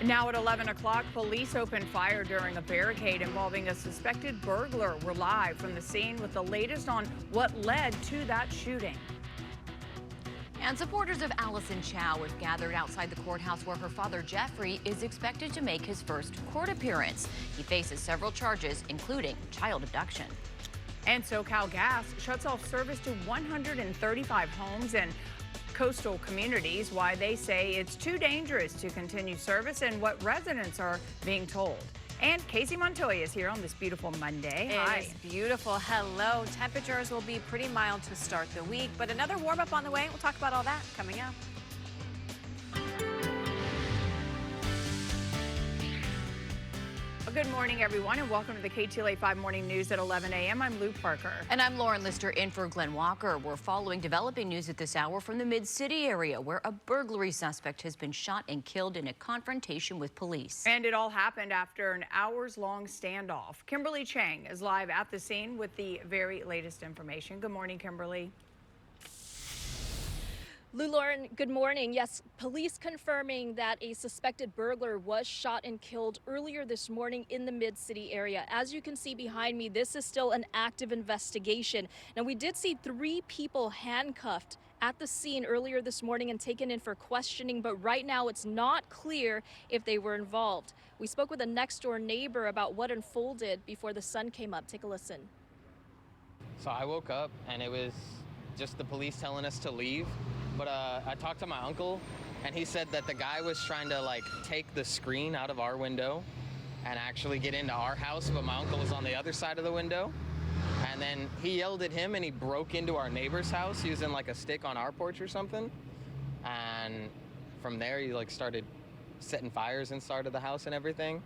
Now at 11 o'clock, police opened fire during a barricade involving a suspected burglar. We're live from the scene with the latest on what led to that shooting. And supporters of Allison Chow have gathered outside the courthouse where her father, Jeffrey, is expected to make his first court appearance. He faces several charges, including child abduction. And SoCal Gas shuts off service to 135 homes and coastal communities. Why they say it's too dangerous to continue service and what residents are being told. And Casey Montoya is here on this beautiful Monday. Hi. It is beautiful. Hello. Temperatures will be pretty mild to start the week, but another warm up on the way. We'll talk about all that coming up. Good morning, everyone, and welcome to the KTLA 5 Morning News at 11 a.m. I'm Lou Parker. And I'm Lauren Lister in for Glenn Walker. We're following developing news at this hour from the Mid-City area where a burglary suspect has been shot and killed in a confrontation with police. And it all happened after an hours-long standoff. Kimberly Chang is live at the scene with the very latest information. Good morning, Kimberly. Lou, Lauren, good morning. Yes, police confirming that a suspected burglar was shot and killed earlier this morning in the Mid-City area. As you can see behind me, this is still an active investigation. Now, we did see 3 people handcuffed at the scene earlier this morning and taken in for questioning, but right now it's not clear if they were involved. We spoke with a next-door neighbor about what unfolded before the sun came up. Take a listen. So I woke up and it was just the police telling us to leave. But I talked to my uncle, and he said that the guy was trying to take the screen out of our window and actually get into our house, but my uncle was on the other side of the window. And then he yelled at him and he broke into our neighbor's house using a stick on our porch or something. And from there he started setting fires inside of the house and everything.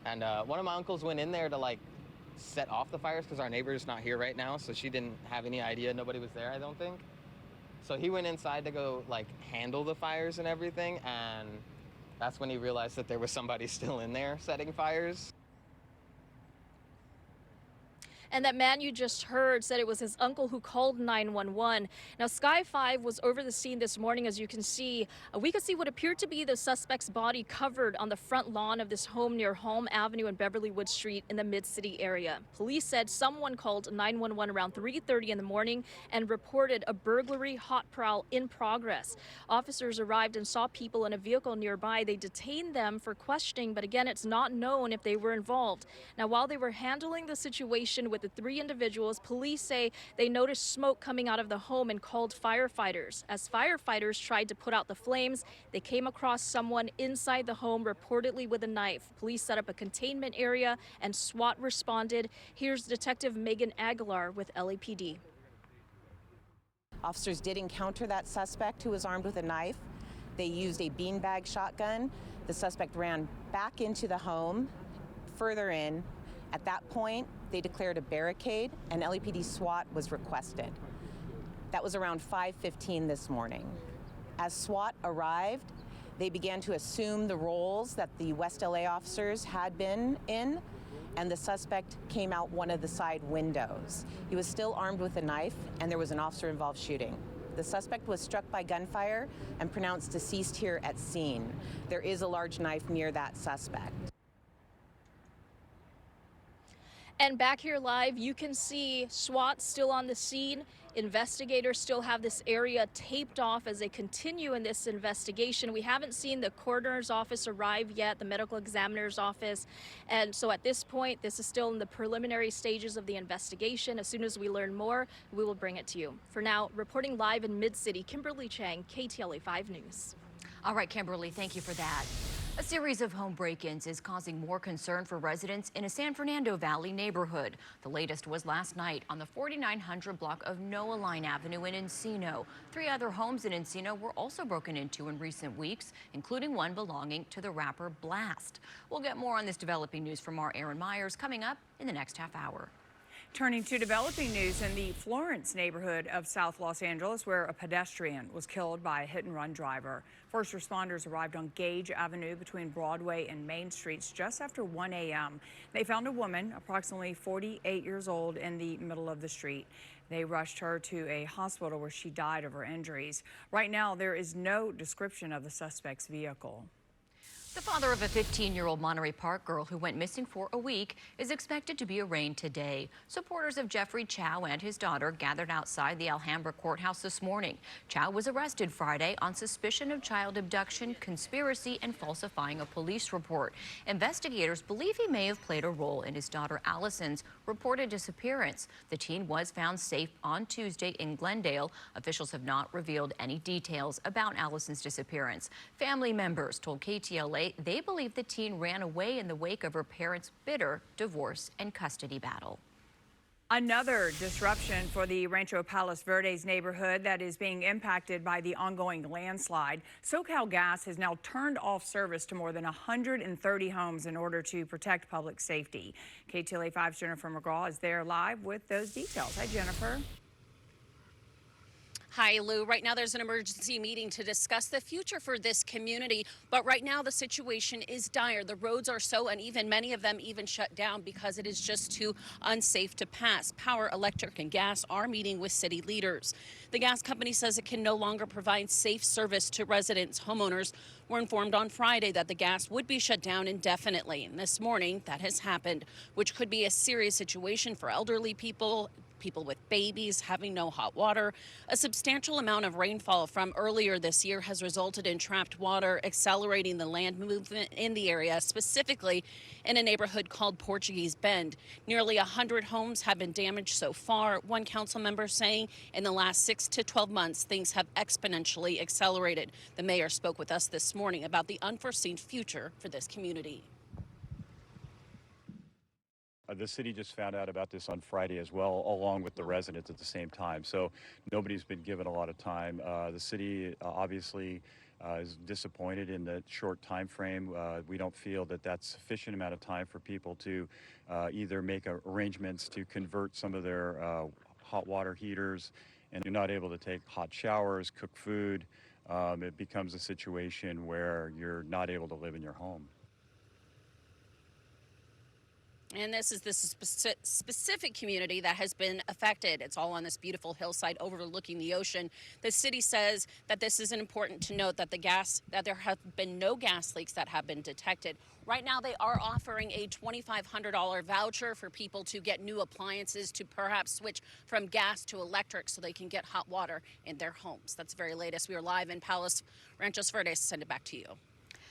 And one of my uncles went in there to set off the fires because our neighbor's not here right now, so she didn't have any idea nobody was there, I don't think. So he went inside to go handle the fires and everything, and that's when he realized that there was somebody still in there setting fires. And that man you just heard said it was his uncle who called 911. Now, Sky 5 was over the scene this morning. As you can see, we could see what appeared to be the suspect's body covered on the front lawn of this home near Home Avenue and Beverlywood Street in the Mid-City area. Police said someone called 911 around 3:30 in the morning and reported a burglary hot prowl in progress. Officers arrived and saw people in a vehicle nearby. They detained them for questioning, but again, it's not known if they were involved. Now, while they were handling the situation with the 3 individuals, police say they noticed smoke coming out of the home and called firefighters. As firefighters tried to put out the flames, they came across someone inside the home, reportedly with a knife. Police set up a containment area and SWAT responded. Here's Detective Megan Aguilar with LAPD. Officers did encounter that suspect who was armed with a knife. They used a beanbag shotgun. The suspect ran back into the home, further in. At that point, they declared a barricade and LAPD SWAT was requested. That was around 5:15 this morning. As SWAT arrived, they began to assume the roles that the West LA officers had been in, and the suspect came out one of the side windows. He was still armed with a knife, and there was an officer-involved shooting. The suspect was struck by gunfire and pronounced deceased here at scene. There is a large knife near that suspect. And back here live, you can see SWAT still on the scene. Investigators still have this area taped off as they continue in this investigation. We haven't seen the coroner's office arrive yet, the medical examiner's office. And so at this point, this is still in the preliminary stages of the investigation. As soon as we learn more, we will bring it to you. For now, reporting live in Mid-City, Kimberly Chang, KTLA 5 News. All right, Kimberly, thank you for that. A series of home break-ins is causing more concern for residents in a San Fernando Valley neighborhood. The latest was last night on the 4900 block of Noah Line Avenue in Encino. 3 other homes in Encino were also broken into in recent weeks, including one belonging to the rapper Blast. We'll get more on this developing news from our Aaron Myers coming up in the next half hour. Turning to developing news in the Florence neighborhood of South Los Angeles, where a pedestrian was killed by a hit-and-run driver. First responders arrived on Gage Avenue between Broadway and Main Streets just after 1 a.m. They found a woman, approximately 48 years old, in the middle of the street. They rushed her to a hospital where she died of her injuries. Right now, there is no description of the suspect's vehicle. The father of a 15-year-old Monterey Park girl who went missing for a week is expected to be arraigned today. Supporters of Jeffrey Chow and his daughter gathered outside the Alhambra courthouse this morning. Chow was arrested Friday on suspicion of child abduction, conspiracy, and falsifying a police report. Investigators believe he may have played a role in his daughter Allison's reported disappearance. The teen was found safe on Tuesday in Glendale. Officials have not revealed any details about Allison's disappearance. Family members told Ktla they believe the teen ran away in the wake of her parents' bitter divorce and custody battle. Another disruption for the Rancho Palos Verdes neighborhood that is being impacted by the ongoing landslide. SoCal Gas has now turned off service to more than 130 homes in order to protect public safety. KTLA 5's Jennifer McGraw is there live with those details. Hi, Jennifer. Hi, Lou. Right now there's an emergency meeting to discuss the future for this community, but right now the situation is dire. The roads are so uneven, many of them even shut down because it is just too unsafe to pass. Power, electric, and gas are meeting with city leaders. The gas company says it can no longer provide safe service to residents. Homeowners were informed on Friday that the gas would be shut down indefinitely, and this morning that has happened, which could be a serious situation for elderly people with babies, having no hot water. A substantial amount of rainfall from earlier this year has resulted in trapped water, accelerating the land movement in the area, specifically in a neighborhood called Portuguese Bend. Nearly 100 homes have been damaged so far. One council member saying in the last 6 to 12 months, things have exponentially accelerated. The mayor spoke with us this morning about the unforeseen future for this community. The city just found out about this on Friday as well, along with the residents at the same time. So nobody's been given a lot of time. The city obviously is disappointed in the short time frame. We don't feel that that's sufficient amount of time for people to either make arrangements to convert some of their hot water heaters, and you're not able to take hot showers, cook food. It becomes a situation where you're not able to live in your home. And this is specific community that has been affected. It's all on this beautiful hillside overlooking the ocean. The city says that this is important to note that there have been no gas leaks that have been detected. Right now, they are offering a $2,500 voucher for people to get new appliances to perhaps switch from gas to electric so they can get hot water in their homes. That's the very latest. We are live in Palos Ranchos Verdes. Send it back to you.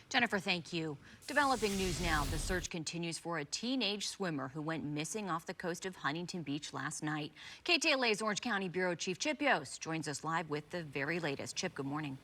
Jennifer, thank you. Developing news now. The search continues for a teenage swimmer who went missing off the coast of Huntington Beach last night. KTLA's Orange County Bureau Chief Chip Yost joins us live with the very latest. Chip, good morning.